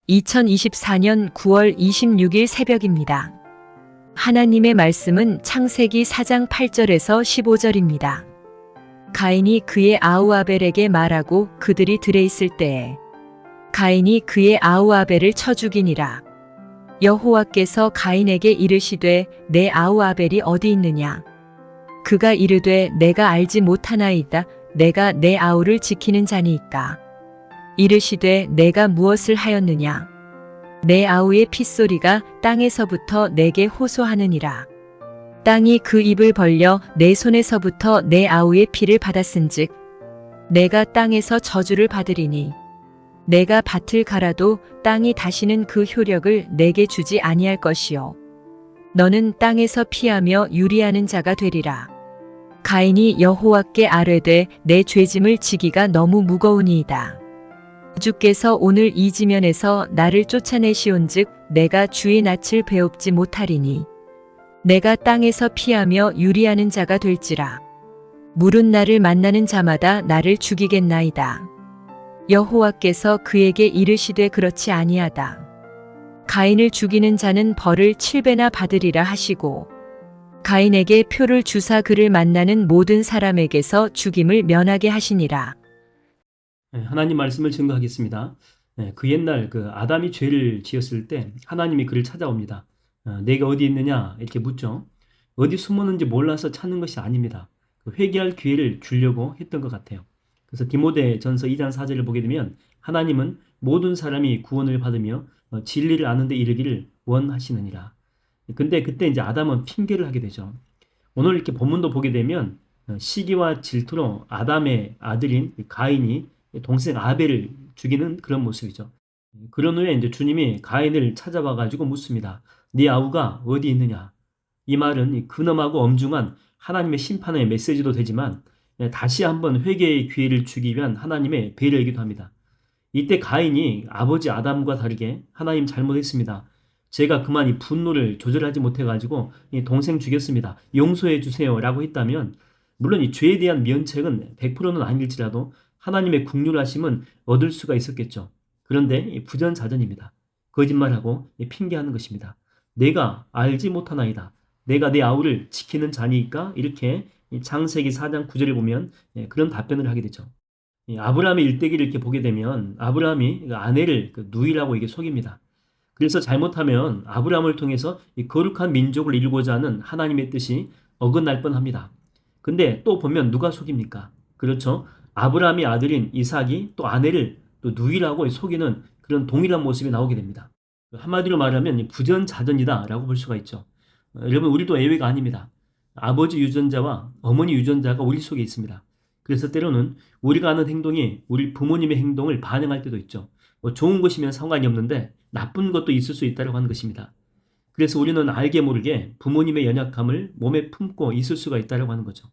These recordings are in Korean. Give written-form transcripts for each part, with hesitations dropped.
2024년 9월 26일 새벽입니다. 하나님의 말씀은 창세기 4장 8절에서 15절입니다. 가인이 그의 아우 아벨에게 말하고 그들이 들에 있을 때에 가인이 그의 아우 아벨을 쳐 죽이니라. 여호와께서 가인에게 이르시되 내 아우 아벨이 어디 있느냐? 그가 이르되 내가 알지 못하나이다. 내가 내 아우를 지키는 자니이까. 이르시되 내가 무엇을 하였느냐? 내 아우의 핏소리가 땅에서부터 내게 호소하느니라. 땅이 그 입을 벌려 내 손에서부터 내 아우의 피를 받았은즉 내가 땅에서 저주를 받으리니 내가 밭을 갈아도 땅이 다시는 그 효력을 내게 주지 아니할 것이요 너는 땅에서 피하며 유리하는 자가 되리라. 가인이 여호와께 아뢰되 내 죄짐을 지기가 너무 무거우니이다. 주께서 오늘 이 지면에서 나를 쫓아내시온즉 내가 주의 낯을 배웁지 못하리니 내가 땅에서 피하며 유리하는 자가 될지라. 물은 나를 만나는 자마다 나를 죽이겠나이다. 여호와께서 그에게 이르시되 그렇지 아니하다. 가인을 죽이는 자는 벌을 7배나 받으리라 하시고 가인에게 표를 주사 그를 만나는 모든 사람에게서 죽임을 면하게 하시니라. 하나님 말씀을 증거하겠습니다. 그 옛날 그 아담이 죄를 지었을 때 하나님이 그를 찾아옵니다. 내가 어디 있느냐 이렇게 묻죠. 어디 숨었는지 몰라서 찾는 것이 아닙니다. 회개할 기회를 주려고 했던 것 같아요. 그래서 디모데전서 2장 4절을 보게 되면 하나님은 모든 사람이 구원을 받으며 진리를 아는 데 이르기를 원하시느니라. 근데 그때 이제 아담은 핑계를 하게 되죠. 오늘 이렇게 본문도 보게 되면 시기와 질투로 아담의 아들인 가인이 동생 아벨을 죽이는 그런 모습이죠. 그런 후에 이제 주님이 가인을 찾아와 가지고 묻습니다. 네 아우가 어디 있느냐? 이 말은 근엄하고 엄중한 하나님의 심판의 메시지도 되지만 다시 한번 회개의 기회를 주기 위한 하나님의 배려이기도 합니다. 이때 가인이 아버지 아담과 다르게 하나님 잘못했습니다. 제가 그만 이 분노를 조절하지 못해가지고 동생 죽였습니다. 용서해 주세요 라고 했다면 물론 이 죄에 대한 면책은 100%는 아닐지라도 하나님의 긍휼하심은 얻을 수가 있었겠죠. 그런데 부전자전입니다. 거짓말하고 핑계하는 것입니다. 내가 알지 못하나이다. 내가 내 아우를 지키는 자니까 이렇게 창세기 4장 9절에 보면 그런 답변을 하게 되죠. 아브라함의 일대기를 이렇게 보게 되면 아브라함이 아내를 누이라고 이게 속입니다. 그래서 잘못하면 아브라함을 통해서 이 거룩한 민족을 이루고자 하는 하나님의 뜻이 어긋날 뻔합니다. 근데 또 보면 누가 속입니까? 그렇죠. 아브라함의 아들인 이삭이 또 아내를 또 누이라고 속이는 그런 동일한 모습이 나오게 됩니다. 한마디로 말하면 부전자전이다라고 볼 수가 있죠. 여러분 우리도 예외가 아닙니다. 아버지 유전자와 어머니 유전자가 우리 속에 있습니다. 그래서 때로는 우리가 하는 행동이 우리 부모님의 행동을 반영할 때도 있죠. 좋은 것이면 상관이 없는데 나쁜 것도 있을 수 있다고 하는 것입니다. 그래서 우리는 알게 모르게 부모님의 연약함을 몸에 품고 있을 수가 있다고 하는 거죠.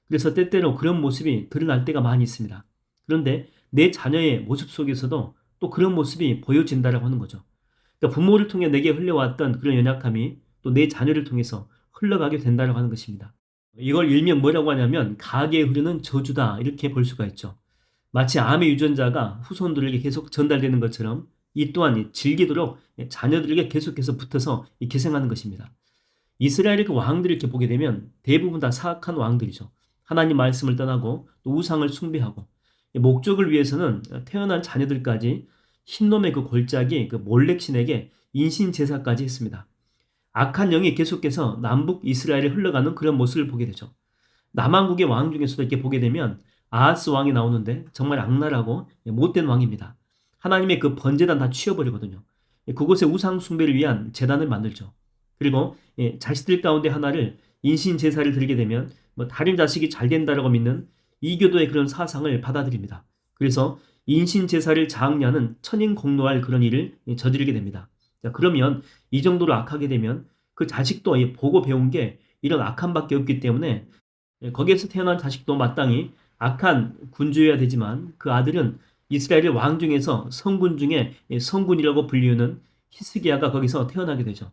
그래서 때때로 그런 모습이 드러날 때가 많이 있습니다. 그런데 내 자녀의 모습 속에서도 또 그런 모습이 보여진다고 하는 거죠. 그러니까 부모를 통해 내게 흘려왔던 그런 연약함이 또 내 자녀를 통해서 흘러가게 된다고 하는 것입니다. 이걸 일면 뭐라고 하냐면 가게에 흐르는 저주다 이렇게 볼 수가 있죠. 마치 암의 유전자가 후손들에게 계속 전달되는 것처럼 이 또한 질기도록 자녀들에게 계속해서 붙어서 기생하는 것입니다. 이스라엘의 그 왕들을 이렇게 보게 되면 대부분 다 사악한 왕들이죠. 하나님 말씀을 떠나고 또 우상을 숭배하고 목적을 위해서는 태어난 자녀들까지 흰놈의 그 골짜기 그 몰렉신에게 인신 제사까지 했습니다. 악한 영이 계속해서 남북 이스라엘에 흘러가는 그런 모습을 보게 되죠. 남한국의 왕 중에서도 이렇게 보게 되면 아하스 왕이 나오는데 정말 악랄하고 못된 왕입니다. 하나님의 그 번제단 다 치워버리거든요. 그곳에 우상 숭배를 위한 제단을 만들죠. 그리고 자식들 가운데 하나를 인신 제사를 드리게 되면 다른 자식이 잘 된다라고 믿는 이교도의 그런 사상을 받아들입니다. 그래서 인신 제사를 장려하는 천인공노할 그런 일을 저지르게 됩니다. 자, 그러면 이 정도로 악하게 되면 그 자식도 보고 배운 게 이런 악함밖에 없기 때문에 거기에서 태어난 자식도 마땅히 악한 군주여야 되지만 그 아들은 이스라엘의 왕 중에서 성군 중에 성군이라고 불리우는 히스기야가 거기서 태어나게 되죠.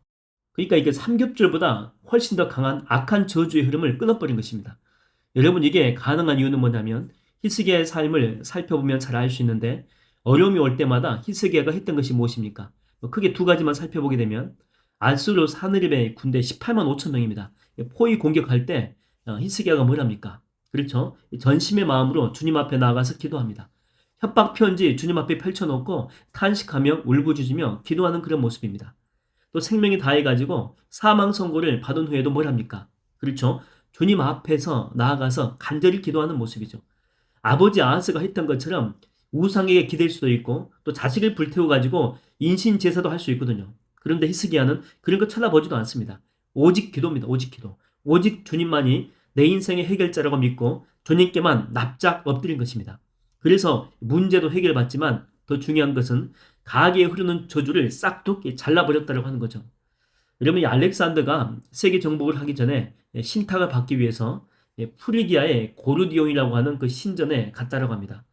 그러니까 이게 삼겹줄보다 훨씬 더 강한 악한 저주의 흐름을 끊어버린 것입니다. 여러분 이게 가능한 이유는 뭐냐면 히스기야의 삶을 살펴보면 잘 알 수 있는데 어려움이 올 때마다 히스기야가 했던 것이 무엇입니까? 크게 두 가지만 살펴보게 되면 아수르 사느립의 군대 18만 5천 명입니다. 포위 공격할 때 히스기야가 뭘 합니까? 그렇죠. 전심의 마음으로 주님 앞에 나아가서 기도합니다. 협박 편지 주님 앞에 펼쳐놓고 탄식하며 울부짖으며 기도하는 그런 모습입니다. 또 생명이 다해가지고 사망 선고를 받은 후에도 뭘 합니까? 그렇죠. 주님 앞에서 나아가서 간절히 기도하는 모습이죠. 아버지 아하스가 했던 것처럼 우상에게 기댈 수도 있고 또 자식을 불태워가지고 인신 제사도 할 수 있거든요. 그런데 히스기야는 그런 거 쳐다보지도 않습니다. 오직 기도입니다. 오직 기도. 오직 주님만이 내 인생의 해결자라고 믿고 주님께만 납작 엎드린 것입니다. 그래서 문제도 해결받지만 더 중요한 것은 가게에 흐르는 저주를 싹둑 잘라버렸다고 하는 거죠. 여러분, 이 알렉산더가 세계 정복을 하기 전에 신탁을 받기 위해서 프리기아의 고르디온이라고 하는 그 신전에 갔다라고 합니다.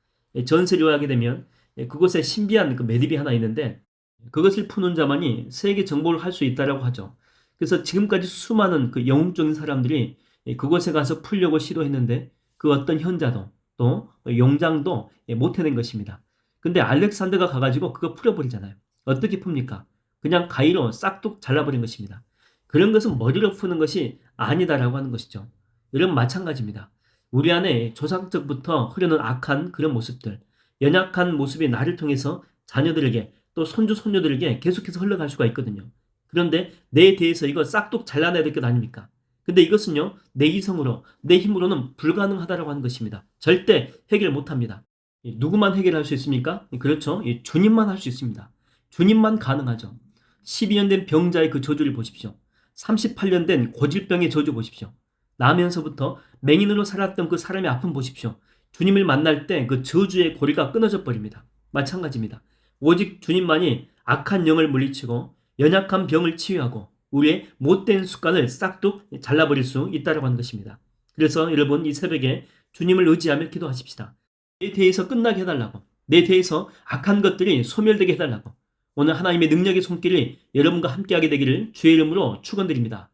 전세를 요하게 되면 그곳에 신비한 그 매듭이 하나 있는데 그것을 푸는 자만이 세계 정복을 할 수 있다라고 하죠. 그래서 지금까지 수많은 그 영웅적인 사람들이 그곳에 가서 풀려고 시도했는데 그 어떤 현자도 또 용장도 못 해낸 것입니다. 근데 알렉산더가 가가지고 그거 풀어버리잖아요. 어떻게 풉니까? 그냥 가위로 싹둑 잘라버린 것입니다. 그런 것은 머리로 푸는 것이 아니다라고 하는 것이죠. 여러분, 마찬가지입니다. 우리 안에 조상적부터 흐르는 악한 그런 모습들, 연약한 모습이 나를 통해서 자녀들에게 또 손주 손녀들에게 계속해서 흘러갈 수가 있거든요. 그런데 내 대해서 이거 싹둑 잘라내야 될 것 아닙니까? 근데 이것은요, 내 이성으로, 내 힘으로는 불가능하다라고 하는 것입니다. 절대 해결 못합니다. 누구만 해결할 수 있습니까? 그렇죠. 주님만 할 수 있습니다. 주님만 가능하죠. 12년 된 병자의 그 저주를 보십시오. 38년 된 고질병의 저주 보십시오. 나면서부터 맹인으로 살았던 그 사람의 아픔 보십시오. 주님을 만날 때 그 저주의 고리가 끊어져 버립니다. 마찬가지입니다. 오직 주님만이 악한 영을 물리치고 연약한 병을 치유하고 우리의 못된 습관을 싹둑 잘라버릴 수 있다고 하는 것입니다. 그래서 여러분, 이 새벽에 주님을 의지하며 기도하십시다. 내 대해서 끝나게 해달라고, 내 대해서 악한 것들이 소멸되게 해달라고, 오늘 하나님의 능력의 손길이 여러분과 함께하게 되기를 주의 이름으로 축원드립니다.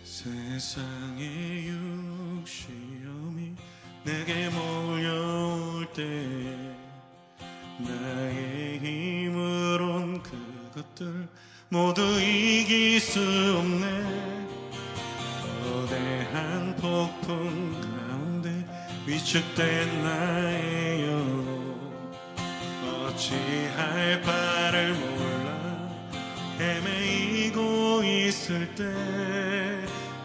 세상의 육시험이 내게 몰려올 때 나의 힘으론 그것들 모두 이길 수 없네. 거대한 폭풍 가운데 위축된 나의 영, 어찌할 바를 몰라 헤매이고 있을 때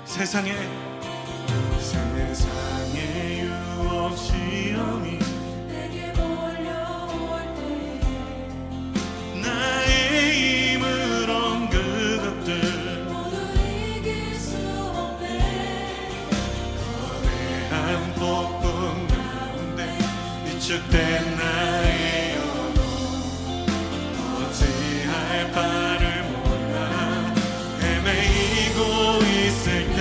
세상의 유혹 시험이 내게 몰려올 때 나의 힘으론 그것들 모두 이길 수 없네. 거대한 폭풍 가운데 위축된 나의 영혼, 어찌할 바를 몰라 헤매이고 있을 때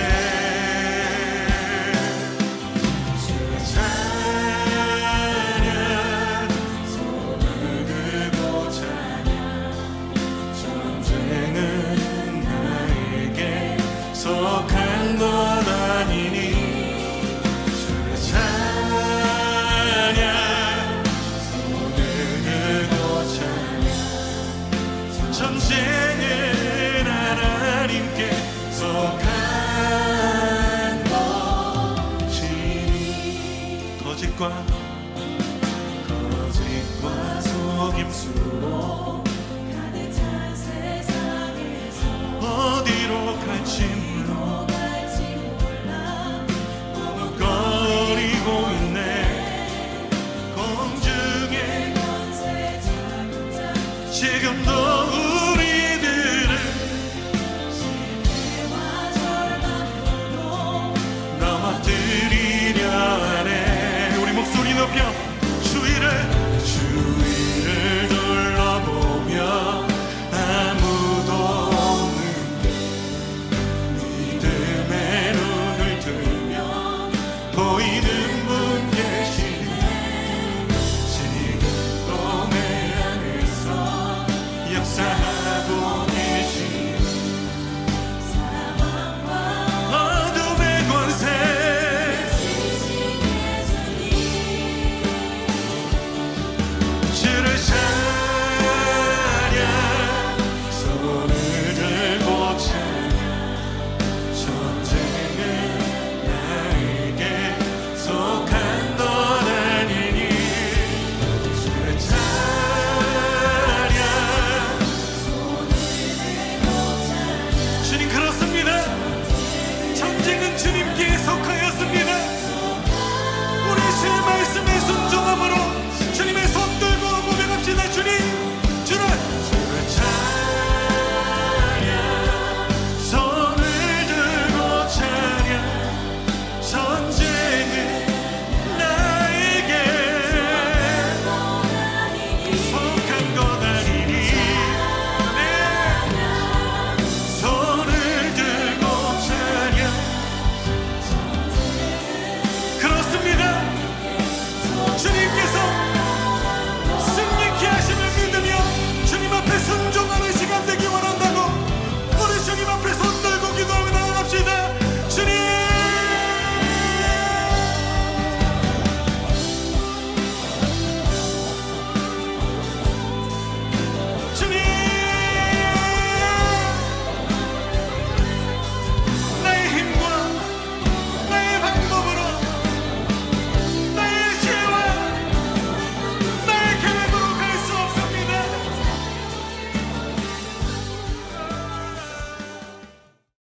찬양, 손을 들고 찬양, 전쟁은 나에게 속한 것 아니니. 찬양, 손을 들고 찬양, 전쟁은 하나님께 속한 것이니. 거짓과 속임수로 가득 찬 세상에서 어디로 갈지 몰라 머뭇거리고 있네. 공중에 권세 자국자 지금도 우리들을 실패와 절망으로 넘어뜨리려 하네. 우리 목소리 높여 주위를 둘러보며 아무도 없는데 믿음의 눈을 들면 보이는 분 계시네. 지금도 내 안에서 역사하고